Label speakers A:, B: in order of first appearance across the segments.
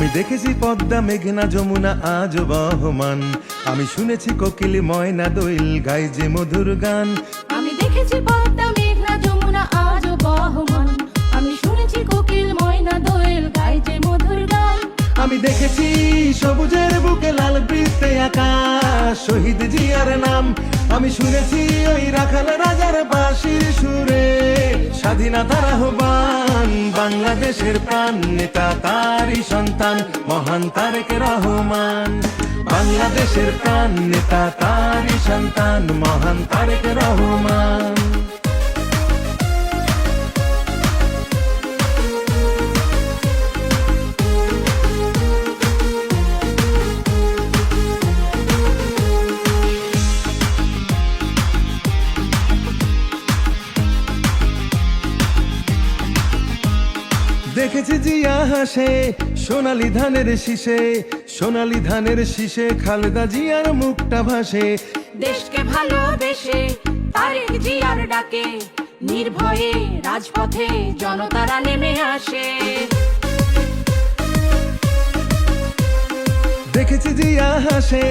A: আমি দেখেছি পদ্মা মেঘনা যমুনা আজ বহমান, আমি শুনেছি কোকিল ময়না দোয়েল গায় যে মধুর গান।
B: আমি দেখেছি পদ্মা মেঘনা যমুনা আজ বহমান, আমি শুনেছি কোকিল ময়না দোয়েল গায় যে মধুর গান।
A: আমি দেখেছি সবুজের বুকে লাল বৃত্তে আকাশ শহীদ জিয়ার নাম, আমি শুনেছি ওই রাখাল রাজার বাঁশির সুরে স্বাধীনতার আহ্বান। বাংলাদেশের প্রাণ নেতা তারই সন্তান মহান তারেক রহমান, বাংলাদেশের প্রাণ নেতা তারই সন্তান মহান তারেক রহমান। দেখেছি জিয়া হাসে সোনালী ধানের শীষে, সোনালী ধানের শীষে খালেদা জিয়ার মুখটা ভাসে।
B: দেশকে ভালোবেসে তারেক জিয়ার ডাকে নির্ভয়ে রাজপথে জনতারা নেমে আসে।
A: দেখেছি জিয়া হাসে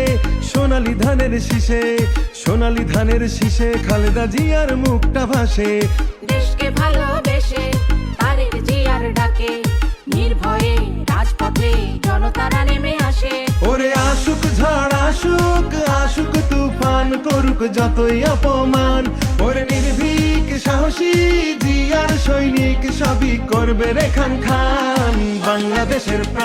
A: সোনালী ধানের শীষে, সোনালী ধানের শীষে খালেদা জিয়ার মুখটা ভাসে।
B: দেশকে ভালোবেসে তারেক জিয়ার ডাকে নির্ভয়ে রাজপথে জনতারা নেমে আসে।
A: ওরে আসুক ঝড় আসুক আসুক তুফান করুক যতই অপমান, ওরে নির্ভীক সাহসী জিয়ার সৈনিক সবই করবে রে খান খান। বাংলাদেশের প্রাণ